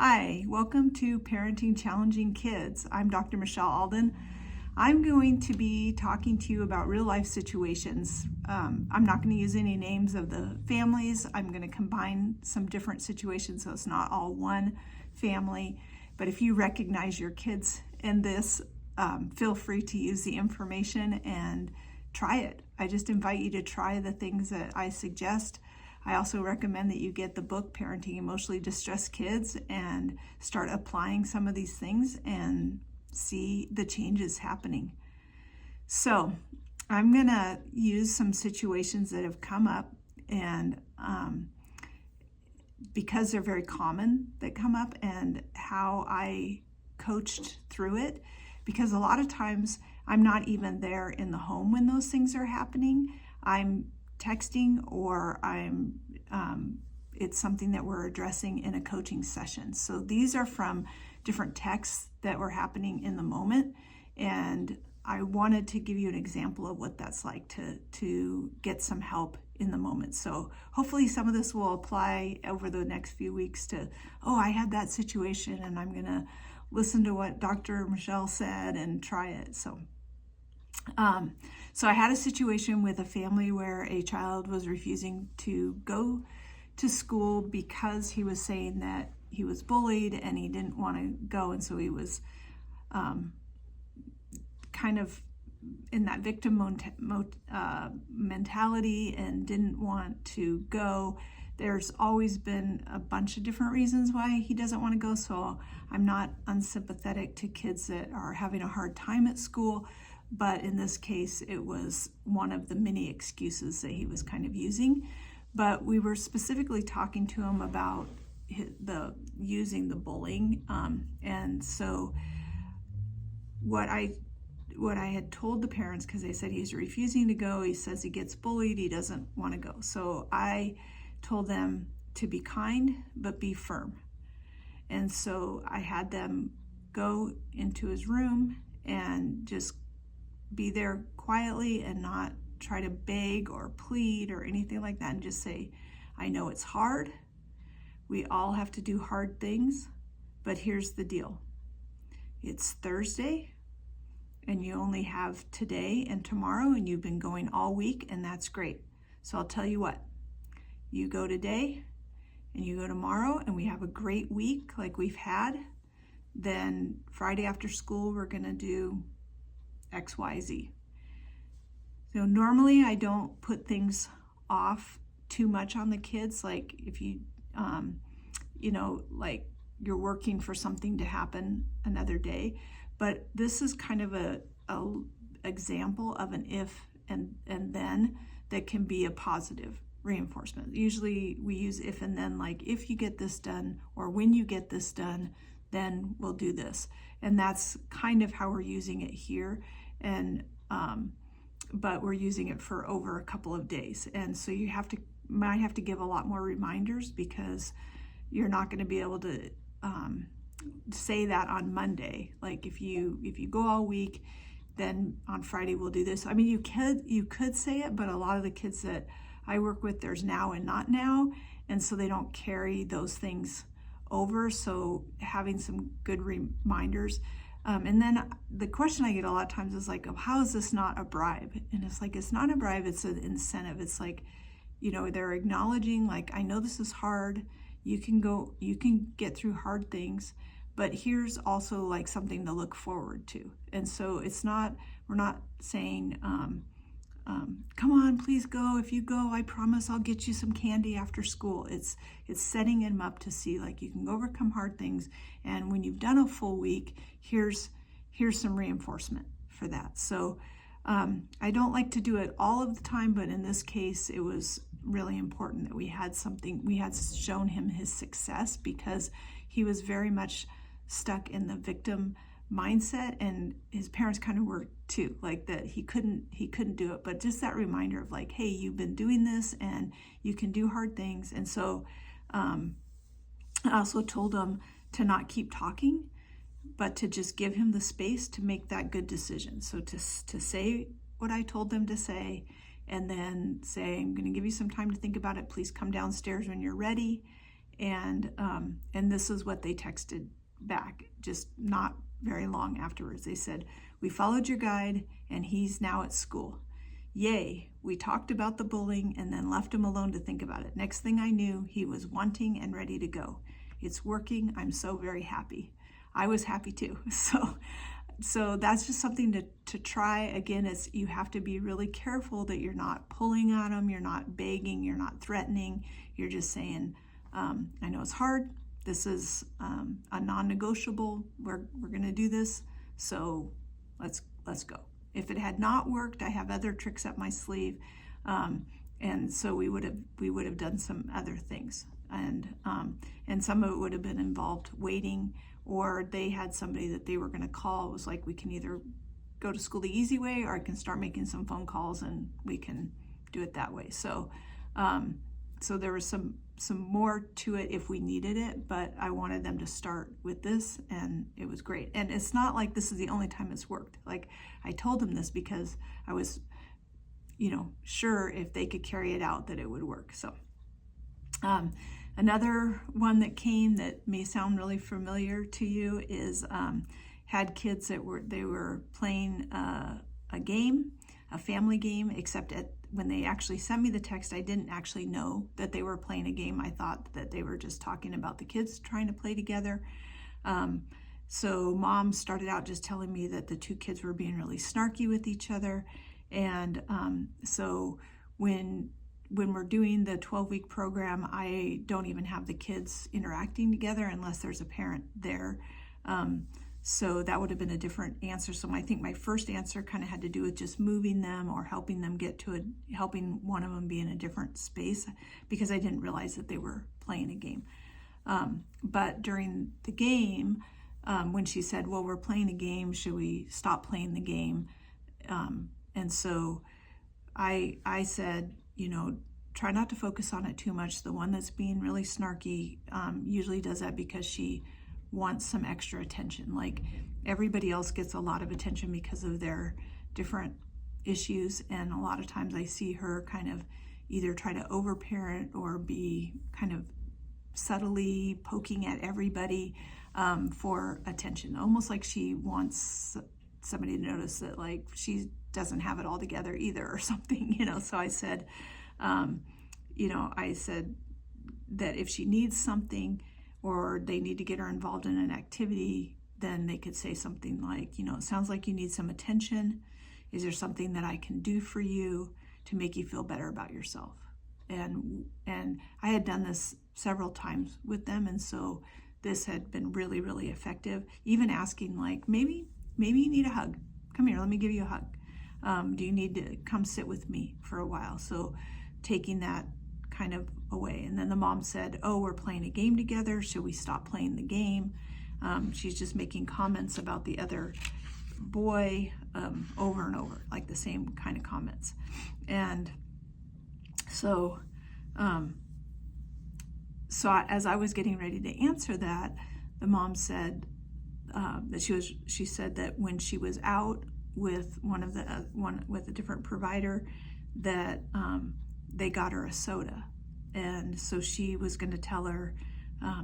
Hi, welcome to Parenting Challenging Kids. I'm Dr. Michelle Alden. I'm going to be talking to you about real life situations. I'm not going to use any names of the families. I'm going to combine some different situations so it's not all one family. But if you recognize your kids in this, feel free to use the information and try it. I just invite you to try the things that I suggest. I also recommend that you get the book Parenting Emotionally Distressed Kids and start applying some of these things and see the changes happening. So I'm going to use some situations that have come up, and because they're very common that come up, and how I coached through it, because a lot of times I'm not even there in the home when those things are happening. I'm texting, or it's something that we're addressing in a coaching session. So these are from different texts that were happening in the moment, and I wanted to give you an example of what that's like to get some help in the moment. So hopefully some of this will apply over the next few weeks to, I had that situation and I'm gonna listen to what Dr. Michelle said and try it. So I had a situation with a family where a child was refusing to go to school because he was saying that he was bullied and he didn't want to go, and so he was kind of in that victim mentality and didn't want to go. There's always been a bunch of different reasons why he doesn't want to go, so I'm not unsympathetic to kids that are having a hard time at school. But in this case, it was one of the many excuses that he was kind of using. But we were specifically talking to him about using the bullying. And so what I had told the parents, because they said he's refusing to go, he says he gets bullied, he doesn't want to go. So I told them to be kind, but be firm. And so I had them go into his room and just be there quietly and not try to beg or plead or anything like that, and just say, I know it's hard. We all have to do hard things, but here's the deal. It's Thursday and you only have today and tomorrow, and you've been going all week, and that's great. So I'll tell you what, you go today and you go tomorrow and we have a great week like we've had. Then Friday after school, we're gonna do XYZ. So normally I don't put things off too much on the kids. Like if you, like you're working for something to happen another day, but this is kind of a example of an if and then that can be a positive reinforcement. Usually we use if and then, like if you get this done, or when you get this done, then we'll do this. And that's kind of how we're using it here. And but we're using it for over a couple of days, and so you might have to give a lot more reminders, because you're not going to be able to say that on Monday. Like if you go all week, then on Friday we'll do this. I mean, you could say it, but a lot of the kids that I work with, there's now and not now, and so they don't carry those things over. So having some good reminders. And then the question I get a lot of times is like, how is this not a bribe? And it's like, it's not a bribe, it's an incentive. It's like, they're acknowledging, like, I know this is hard. You can get through hard things, but here's also like something to look forward to. And so we're not saying, come on, please go. If you go, I promise I'll get you some candy after school. It's setting him up to see, like, you can overcome hard things, and when you've done a full week, here's some reinforcement for that. So I don't like to do it all of the time, but in this case, it was really important that we had shown him his success, because he was very much stuck in the victim mindset, and his parents kind of were too, like that he couldn't do it. But just that reminder of like, hey, you've been doing this and you can do hard things. And so I also told him to not keep talking, but to just give him the space to make that good decision. So to say what I told them to say, and then say, I'm going to give you some time to think about it. Please come downstairs when you're ready. And this is what they texted back, just not very long afterwards. They said, "We followed your guide and he's now at school. Yay, we talked about the bullying and then left him alone to think about it. Next thing I knew, he was wanting and ready to go. It's working. I'm so very happy." I was happy too. So that's just something to try. Again, you have to be really careful that you're not pulling on them, you're not begging, you're not threatening. You're just saying, I know it's hard. This is a non-negotiable. We're going to do this. So let's go. If it had not worked, I have other tricks up my sleeve, and so we would have done some other things, and some of it would have been involved waiting, or they had somebody that they were going to call. It was like, we can either go to school the easy way, or I can start making some phone calls, and we can do it that way. So there was some more to it if we needed it, but I wanted them to start with this, and it was great. And it's not like this is the only time it's worked. Like, I told them this because I was, sure if they could carry it out that it would work. So another one that came that may sound really familiar to you is had kids that were playing a game, a family game, except when they actually sent me the text, I didn't actually know that they were playing a game. I thought that they were just talking about the kids trying to play together. So mom started out just telling me that the two kids were being really snarky with each other. And so when we're doing the 12-week program, I don't even have the kids interacting together unless there's a parent there. So that would have been a different answer. So I think my first answer kind of had to do with just moving them or helping them helping one of them be in a different space, because I didn't realize that they were playing a game. But during the game, when she said, "Well, we're playing a game, should we stop playing the game?" And so I said, try not to focus on it too much. The one that's being really snarky usually does that because she wants some extra attention. Like, everybody else gets a lot of attention because of their different issues, and a lot of times I see her kind of either try to overparent or be kind of subtly poking at everybody for attention, almost like she wants somebody to notice that, like, she doesn't have it all together either or something, So I said, I said that if she needs something or they need to get her involved in an activity, then they could say something like, "It sounds like you need some attention. Is there something that I can do for you to make you feel better about yourself?" And I had done this several times with them, and so this had been really, really effective. Even asking, like, maybe you need a hug. Come here, let me give you a hug. Do you need to come sit with me for a while? So taking that kind of away. And then the mom said, "Oh, we're playing a game together. Should we stop playing the game?" She's just making comments about the other boy over and over, like the same kind of comments. And so as I was getting ready to answer that, the mom said that she said that when she was out with with a different provider, that they got her a soda. And so she was going to tell her,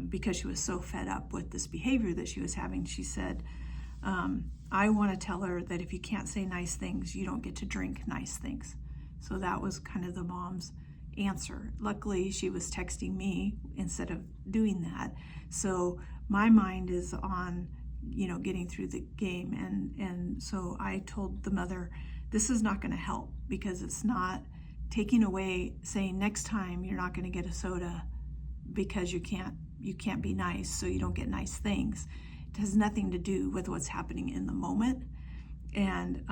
because she was so fed up with this behavior that she was having, she said, "I want to tell her that if you can't say nice things, you don't get to drink nice things." So that was kind of the mom's answer. Luckily, she was texting me instead of doing that. So my mind is on, getting through the game. And so I told the mother, this is not going to help, because it's not taking away, saying next time you're not going to get a soda because you can't be nice, so you don't get nice things. It has nothing to do with what's happening in the moment, and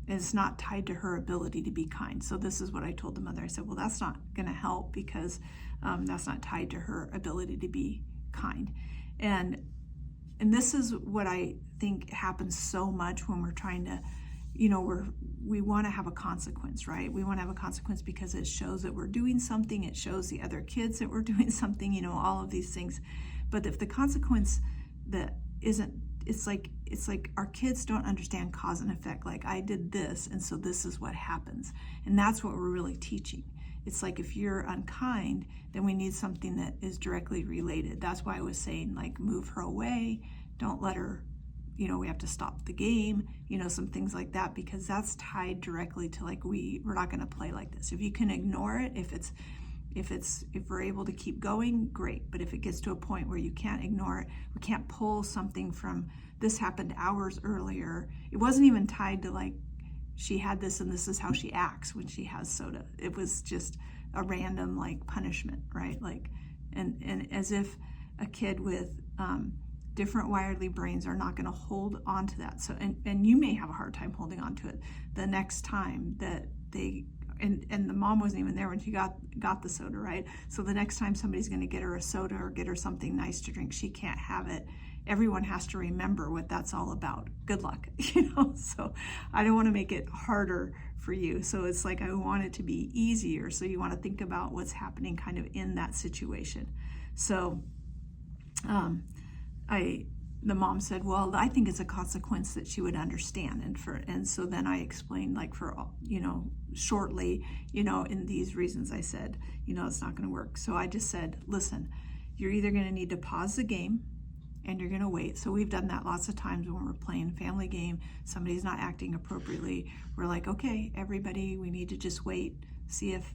it's not tied to her ability to be kind. So this is what I told the mother. I said, well, that's not going to help, because that's not tied to her ability to be kind. And this is what I think happens so much when we're trying to, we want to have a consequence, right? We want to have a consequence because it shows that we're doing something. It shows the other kids that we're doing something, all of these things. But if the consequence that isn't, it's like our kids don't understand cause and effect. Like, I did this, and so this is what happens. And that's what we're really teaching, it's like if you're unkind, then we need something that is directly related. That's why I was saying, like, move her away, don't let her, we have to stop the game, some things like that, because that's tied directly to, like, we're not going to play like this. If you can ignore it, if we're able to keep going, great. But if it gets to a point where you can't ignore it, we can't pull something from this happened hours earlier. It wasn't even tied to, like, she had this and this is how she acts when she has soda. It was just a random, like, punishment, right? Like, and as if a kid with different wiry brains are not going to hold on to that. So, and you may have a hard time holding on to it the next time that they, and the mom wasn't even there when she got the soda, right? So the next time somebody's going to get her a soda or get her something nice to drink, she can't have it. Everyone has to remember what that's all about. Good luck, So I don't want to make it harder for you. So it's like, I want it to be easier. So you want to think about what's happening kind of in that situation. So the mom said, well, I think it's a consequence that she would understand. And so then I explained, like, for, shortly, in these reasons, I said, it's not going to work. So I just said, listen, you're either going to need to pause the game and you're going to wait. So we've done that lots of times when we're playing family game, somebody's not acting appropriately. We're like, okay, everybody, we need to just wait, see if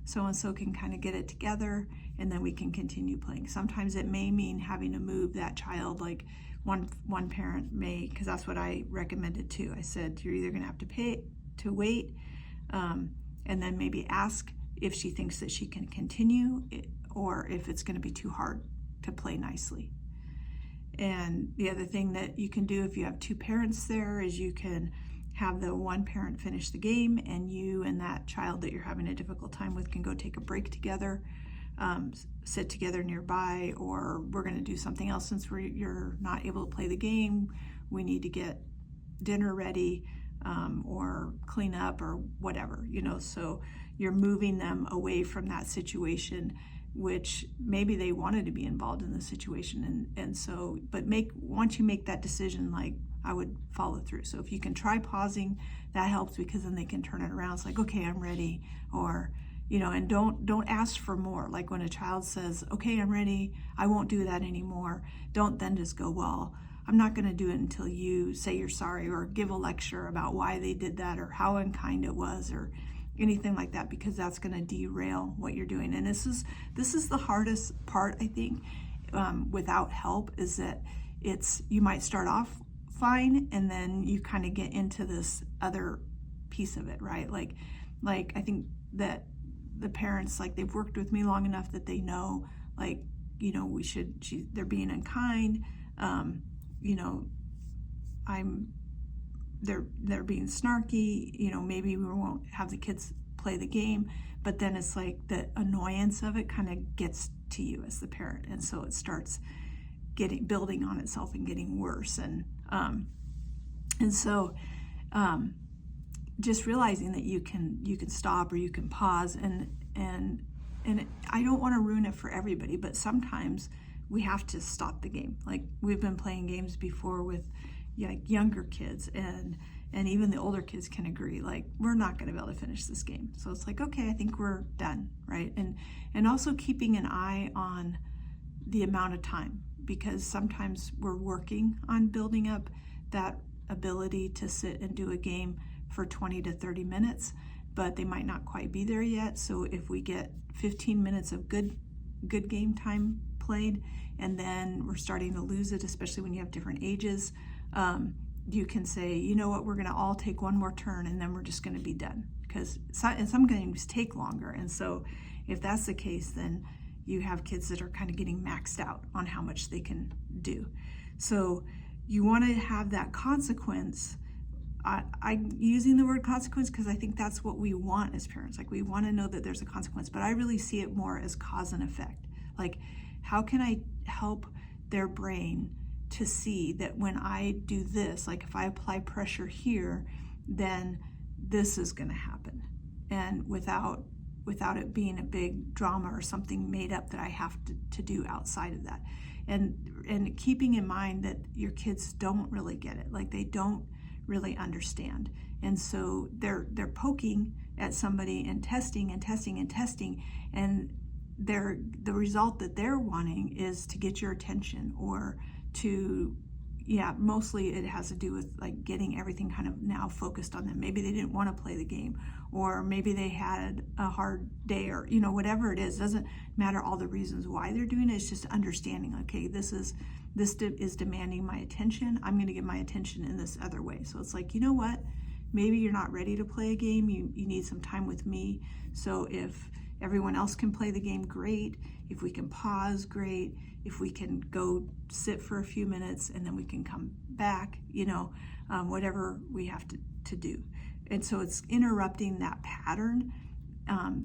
so-and-so can kind of get it together, and then we can continue playing. Sometimes it may mean having to move that child, like one parent may, because that's what I recommended too. I said, you're either going to have to wait, and then maybe ask if she thinks that she can continue, or if it's going to be too hard to play nicely. And the other thing that you can do if you have two parents there is you can have the one parent finish the game, and you and that child that you're having a difficult time with can go take a break together, sit together nearby, or we're going to do something else since you're not able to play the game. We need to get dinner ready, or clean up or whatever, so you're moving them away from that situation, which maybe they wanted to be involved in the situation. And so, but once you make that decision, like, I would follow through. So if you can try pausing, that helps, because then they can turn it around. It's like, okay, I'm ready. Or, and don't ask for more. Like when a child says, okay, I'm ready, I won't do that anymore. Don't then just go, well, I'm not going to do it until you say you're sorry, or give a lecture about why they did that, or how unkind it was, or anything like that, because that's going to derail what you're doing. And this is the hardest part, I think, without help, is that you might start off fine, and then you kind of get into this other piece of it, right? Like I think that the parents, like, they've worked with me long enough that they know, like, they're being unkind, they're being snarky, maybe we won't have the kids play the game, but then it's like the annoyance of it kind of gets to you as the parent, and so it starts building on itself and getting worse. And so just realizing that you can stop, or you can pause, and I don't want to ruin it for everybody, but sometimes we have to stop the game. Like, we've been playing games before with, like, younger kids, and even the older kids can agree, like, we're not going to be able to finish this game. So it's like, okay, I think we're done, right? And also keeping an eye on the amount of time, because sometimes we're working on building up that ability to sit and do a game for 20 to 30 minutes, but they might not quite be there yet. So if we get 15 minutes of good game time played, and then we're starting to lose it, especially when you have different ages, you can say, you know what, we're going to all take one more turn, and then we're just going to be done, because some games take longer. And so if that's the case, then you have kids that are kind of getting maxed out on how much they can do. So you want to have that consequence. I'm using the word consequence because I think that's what we want as parents. Like, we want to know that there's a consequence, but I really see it more as cause and effect. Like, how can I help their brain to see that when I do this, like if I apply pressure here, then this is going to happen, and without it being a big drama or something made up that I have to do outside of that. And keeping in mind that your kids don't really get it, like they don't really understand, and so they're poking at somebody and testing and testing and testing, and the result that they're wanting is to get your attention, or to, yeah, mostly it has to do with like getting everything kind of now focused on them. Maybe they didn't want to play the game, or maybe they had a hard day, or whatever it is. Doesn't matter all the reasons why they're doing it. It's just understanding, okay, this is demanding my attention. I'm going to give my attention in this other way. So it's like, you know what, maybe you're not ready to play a game. You need some time with me. So if everyone else can play the game, great. If we can pause, great. If we can go sit for a few minutes and then we can come back, whatever we have to do. And so it's interrupting that pattern,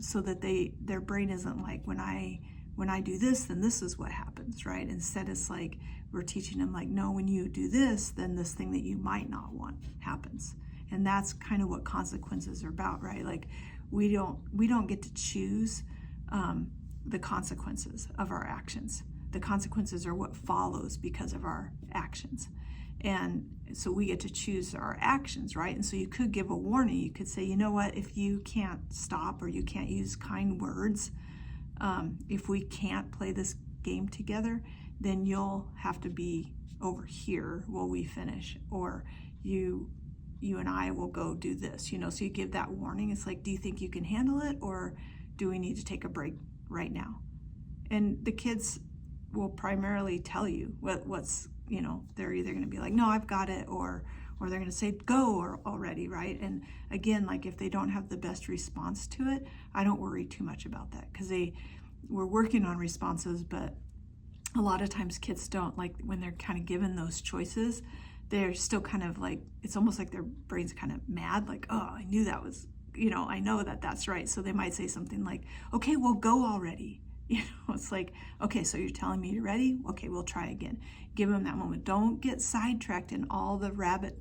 so that their brain isn't like, when I do this, then this is what happens, right? Instead, it's like we're teaching them like, no, when you do this, then this thing that you might not want happens. And that's kind of what consequences are about, right? Like we don't get to choose the consequences of our actions. The consequences are what follows because of our actions. And so we get to choose our actions, right? And so you could give a warning. You could say, you know what, if you can't stop, or you can't use kind words, if we can't play this game together, then you'll have to be over here while we finish, or you and I will go do this, so you give that warning. It's like, do you think you can handle it, or do we need to take a break right now? And the kids will primarily tell you what's, they're either going to be like, no, I've got it, or they're going to say, go already, right? And again, like if they don't have the best response to it, I don't worry too much about that, because we're working on responses, but a lot of times kids don't, like when they're kind of given those choices, they're still kind of like, it's almost like their brain's kind of mad, like, oh, I knew that was, I know that's right. So they might say something like, okay, well, go already. It's like, okay, so you're telling me you're ready? Okay, we'll try again. Give them that moment. Don't get sidetracked in all the rabbit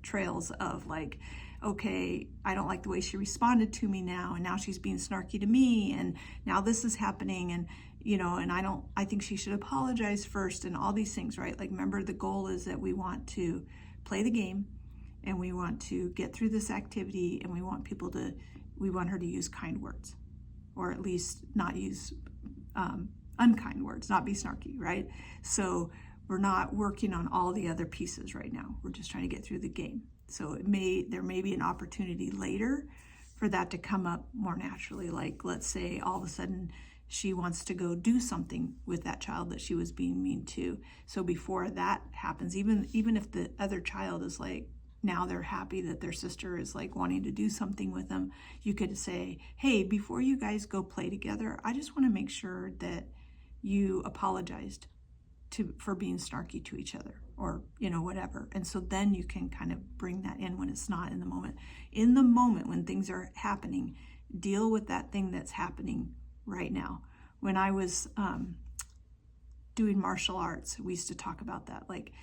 trails of like, okay, I don't like the way she responded to me now, and now she's being snarky to me, and now this is happening, and and I think she should apologize first, and all these things, right? Like, remember, the goal is that we want to play the game, and we want to get through this activity, and we want her to use kind words, or at least not use unkind words, not be snarky, right? So we're not working on all the other pieces right now. We're just trying to get through the game. So there may be an opportunity later for that to come up more naturally. Like, let's say all of a sudden she wants to go do something with that child that she was being mean to. So before that happens, even if the other child is like, now they're happy that their sister is like wanting to do something with them, you could say, hey, before you guys go play together, I just want to make sure that you apologized for being snarky to each other, or whatever. And so then you can kind of bring that in when it's not in the moment. In the moment when things are happening, deal with that thing that's happening right now. When I was doing martial arts, we used to talk about that. Like,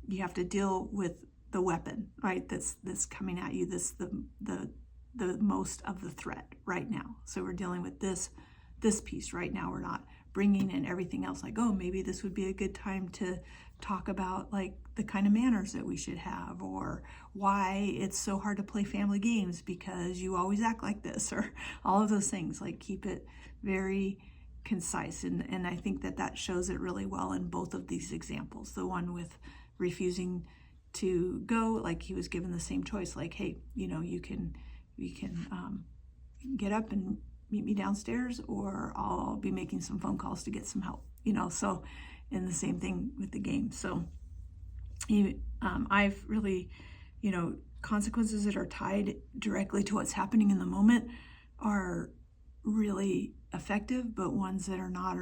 you have to deal with the weapon, right? That's coming at you. This the most of the threat right now. So we're dealing with this piece right now. We're not bringing in everything else, like, oh, maybe this would be a good time to talk about like the kind of manners that we should have, or why it's so hard to play family games because you always act like this, or all of those things. Like, keep it very concise. And I think that shows it really well in both of these examples. The one with refusing to go, like he was given the same choice, like, hey, you can get up and meet me downstairs, or I'll be making some phone calls to get some help, so, and the same thing with the game. So I've really, consequences that are tied directly to what's happening in the moment are really effective, but ones that are not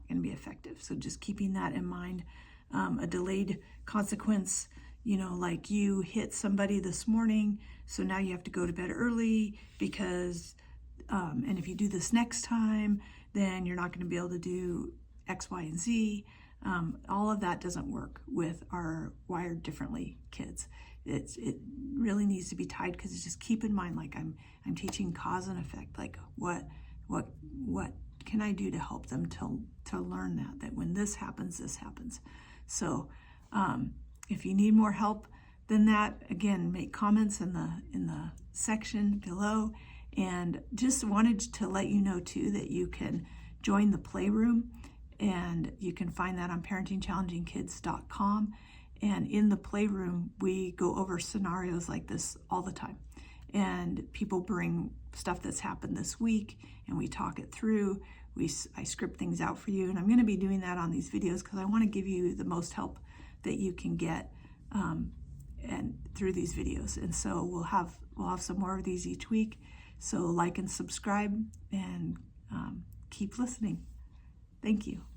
going to be effective. So just keeping that in mind. A delayed consequence, like you hit somebody this morning, so now you have to go to bed early because and if you do this next time, then you're not going to be able to do X, Y, and Z. All of that doesn't work with our wired differently kids. It really needs to be tied, because it's just, keep in mind, like I'm teaching cause and effect. Like, what can I do to help them to learn that when this happens, this happens. So if you need more help then that, again, make comments in the section below. And just wanted to let you know too that you can join the playroom, and you can find that on parentingchallengingkids.com. And in the playroom, we go over scenarios like this all the time. And people bring stuff that's happened this week, and we talk it through. I script things out for you, and I'm going to be doing that on these videos because I want to give you the most help that you can get and through these videos. And so we'll have some more of these each week. So like and subscribe, and keep listening. Thank you.